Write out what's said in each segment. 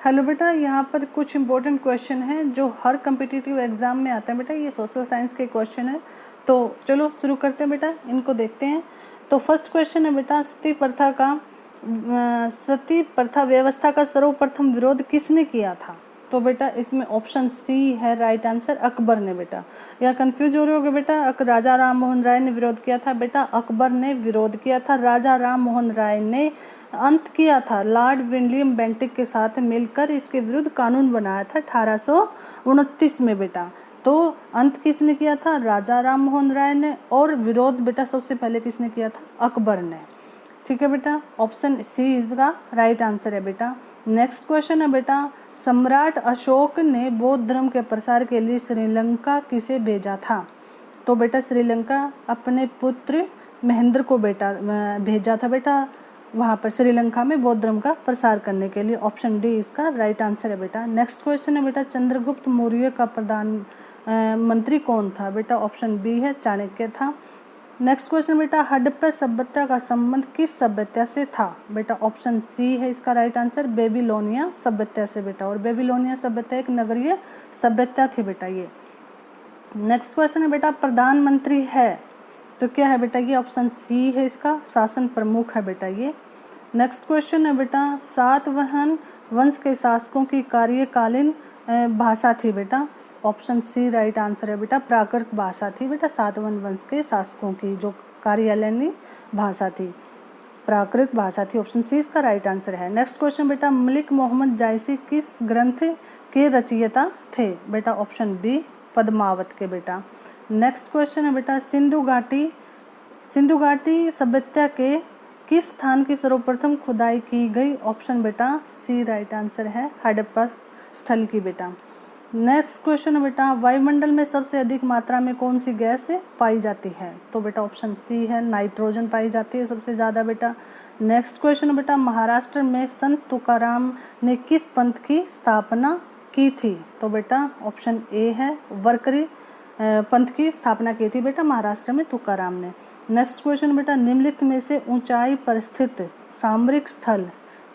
Hello बेटा, यहाँ पर कुछ इंपॉर्टेंट क्वेश्चन हैं जो हर कम्पिटिटिव एग्जाम में आते हैं बेटा। ये सोशल साइंस के क्वेश्चन है, तो चलो शुरू करते हैं बेटा, इनको देखते हैं। तो फर्स्ट क्वेश्चन है बेटा, सती प्रथा व्यवस्था का सर्वप्रथम विरोध किसने किया था? तो बेटा इसमें ऑप्शन सी है राइट आंसर, अकबर ने बेटा। या कंफ्यूज हो रहे होगे बेटा, राजा राम मोहन राय ने विरोध किया था बेटा, अकबर ने विरोध किया था। राजा राम मोहन राय ने अंत किया था लॉर्ड विलियम बेंटिक के साथ मिलकर इसके विरुद्ध कानून बनाया था 1829 में बेटा। तो अंत किसने किया था? राजा राम मोहन राय ने। और विरोध बेटा सबसे पहले किसने किया था? अकबर ने। ठीक है बेटा, ऑप्शन सी इसका राइट आंसर है बेटा। नेक्स्ट क्वेश्चन है बेटा, सम्राट अशोक ने बौद्ध धर्म के प्रसार के लिए श्रीलंका किसे भेजा था? तो बेटा श्रीलंका अपने पुत्र महेंद्र को बेटा भेजा था बेटा, वहाँ पर श्रीलंका में बौद्ध धर्म का प्रसार करने के लिए। ऑप्शन डी इसका राइट आंसर है बेटा। नेक्स्ट क्वेश्चन है बेटा, चंद्रगुप्त मौर्य का प्रधान मंत्री कौन था? बेटा ऑप्शन बी है, चाणक्य था। नेक्स्ट क्वेश्चन बेटा, हड़प्पा सभ्यता का संबंध किस सभ्यता से था? बेटा ऑप्शन सी है इसका राइट आंसर, बेबीलोनिया सभ्यता से बेटा। और बेबीलोनिया सभ्यता एक नगरीय सभ्यता थी बेटा ये। नेक्स्ट क्वेश्चन है बेटा, प्रधानमंत्री है तो क्या है बेटा? ये ऑप्शन सी है इसका, शासन प्रमुख है बेटा ये। नेक्स्ट क्वेश्चन है बेटा, सातवाहन वंश के शासकों की कार्यकालीन भाषा थी बेटा। ऑप्शन सी राइट आंसर है बेटा, प्राकृत भाषा थी बेटा। सातवाहन वंश के शासकों की जो कार्यालयीन भाषा थी, प्राकृत भाषा थी। ऑप्शन सी इसका राइट आंसर है। नेक्स्ट क्वेश्चन बेटा, मलिक मोहम्मद जायसी किस ग्रंथ के रचयिता थे? बेटा ऑप्शन बी, पद्मावत के बेटा। नेक्स्ट क्वेश्चन है बेटा, सिंधु घाटी सभ्यता के किस स्थान की सर्वप्रथम खुदाई की गई? ऑप्शन बेटा सी राइट आंसर है, हड़प्पा स्थल की बेटा। नेक्स्ट क्वेश्चन है बेटा, वायुमंडल में सबसे अधिक मात्रा में कौन सी गैस पाई जाती है? तो बेटा ऑप्शन सी है, नाइट्रोजन पाई जाती है सबसे ज़्यादा बेटा। नेक्स्ट क्वेश्चन है बेटा, महाराष्ट्र में संत तुकाराम ने किस पंथ की स्थापना की थी? तो बेटा ऑप्शन ए है, वरकरी पंथ की स्थापना की थी बेटा महाराष्ट्र में तुकाराम ने। नेक्स्ट क्वेश्चन बेटा, निम्नलिखित में से ऊंचाई पर स्थित सामरिक स्थल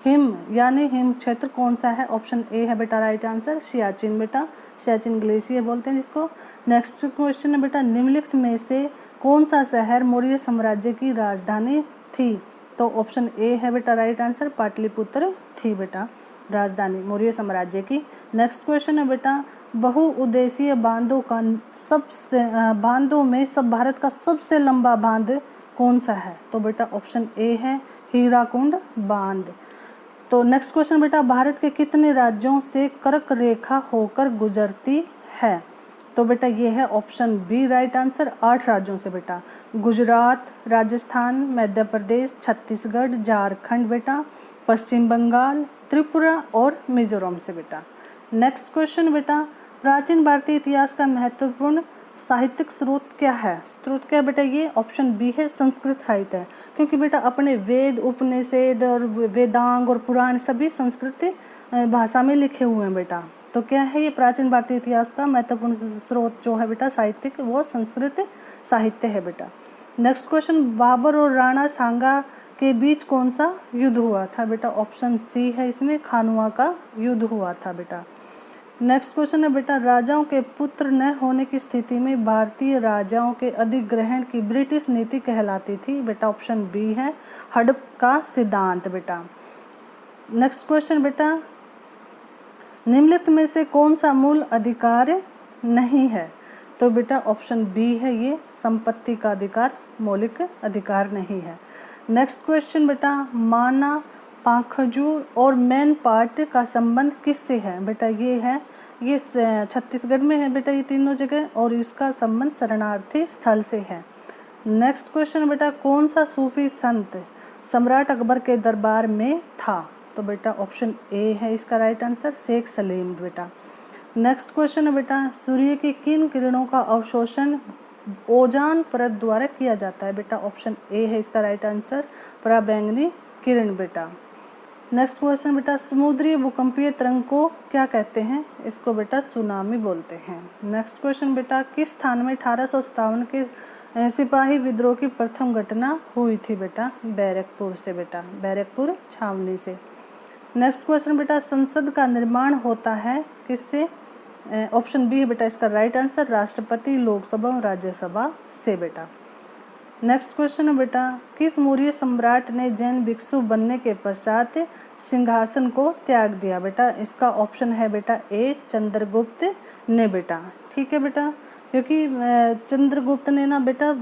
हिम यानी हिम क्षेत्र कौन सा है? ऑप्शन ए है बेटा राइट आंसर, सियाचिन बेटा। सियाचिन ग्लेशियर बोलते हैं जिसको। नेक्स्ट क्वेश्चन है बेटा, निम्नलिखित में से कौन सा शहर मौर्य साम्राज्य की राजधानी थी? तो ऑप्शन ए है बेटा राइट आंसर, पाटलिपुत्र थी बेटा राजधानी मौर्य साम्राज्य की। नेक्स्ट क्वेश्चन है बेटा, बहुउद्देशीय बांधों में सब भारत का सबसे लंबा बांध कौन सा है? तो बेटा ऑप्शन ए है, हीराकुंड बांध। तो नेक्स्ट क्वेश्चन बेटा, भारत के कितने राज्यों से कर्क रेखा होकर गुजरती है? तो बेटा ये है ऑप्शन बी राइट आंसर, 8 राज्यों से बेटा। गुजरात, राजस्थान, मध्य प्रदेश, छत्तीसगढ़, झारखंड बेटा, पश्चिम बंगाल, त्रिपुरा और मिजोरम से बेटा। नेक्स्ट क्वेश्चन बेटा, प्राचीन भारतीय इतिहास का महत्वपूर्ण साहित्यिक स्रोत क्या है? स्रोत क्या बेटा? ये ऑप्शन बी है, संस्कृत साहित्य है। क्योंकि बेटा अपने वेद, उपनिषद और वेदांग और पुराण सभी संस्कृत भाषा में लिखे हुए हैं बेटा। तो क्या है ये प्राचीन भारतीय इतिहास का महत्वपूर्ण स्रोत जो है बेटा साहित्यिक, वो संस्कृत साहित्य है बेटा। नेक्स्ट क्वेश्चन, बाबर और राणा सांगा के बीच कौन सा युद्ध हुआ था? बेटा ऑप्शन सी है इसमें, खानुआ का युद्ध हुआ था बेटा। नेक्स्ट क्वेश्चन है बेटा, राजाओं के पुत्र न होने की स्थिति में भारतीय राजाओं के अधिग्रहण की ब्रिटिश नीति कहलाती थी? बेटा ऑप्शन बी है, हडप का सिद्धांत बेटा। नेक्स्ट क्वेश्चन बेटा, निम्नलिखित में से कौन सा मूल अधिकार नहीं है? तो बेटा ऑप्शन बी है ये, संपत्ति का अधिकार मौलिक अधिकार नहीं है। नेक्स्ट क्वेश्चन बेटा, माना, पाखजूर और मैन पाट का संबंध किससे है? बेटा ये छत्तीसगढ़ में है बेटा ये तीनों जगह, और इसका संबंध शरणार्थी स्थल से है। नेक्स्ट क्वेश्चन बेटा, कौन सा सूफी संत सम्राट अकबर के दरबार में था? तो बेटा ऑप्शन ए है इसका राइट आंसर, शेख सलीम बेटा। नेक्स्ट क्वेश्चन है बेटा, सूर्य की किन किरणों का अवशोषण ओजोन परत द्वारा किया जाता है? बेटा ऑप्शन ए है इसका राइट आंसर, पराबैंगनी किरण बेटा। नेक्स्ट क्वेश्चन बेटा, समुद्री भूकंपीय तरंग को क्या कहते हैं? इसको बेटा सुनामी बोलते हैं। नेक्स्ट क्वेश्चन बेटा, किस स्थान में 1857 के सिपाही विद्रोह की प्रथम घटना हुई थी? बेटा बैरकपुर से बेटा, बैरकपुर छावनी से। नेक्स्ट क्वेश्चन बेटा, संसद का निर्माण होता है किससे? ऑप्शन बी है बेटा इसका राइट आंसर, राष्ट्रपति, लोकसभा और राज्यसभा से बेटा। नेक्स्ट क्वेश्चन है बेटा, किस मौर्य सम्राट ने जैन भिक्षु बनने के पश्चात सिंहासन को त्याग दिया? बेटा इसका ऑप्शन है बेटा ए, चंद्रगुप्त ने बेटा। ठीक है बेटा, क्योंकि चंद्रगुप्त ने ना बेटा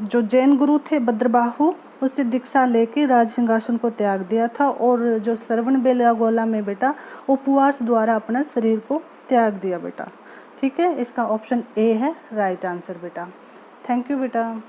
जो जैन गुरु थे भद्रबाहु, उससे दीक्षा लेके राज सिंहासन को त्याग दिया था, और जो श्रवण बेलागोला में बेटा उपवास द्वारा अपना शरीर को त्याग दिया बेटा। ठीक है, इसका ऑप्शन ए है राइट आंसर बेटा। थैंक यू बेटा।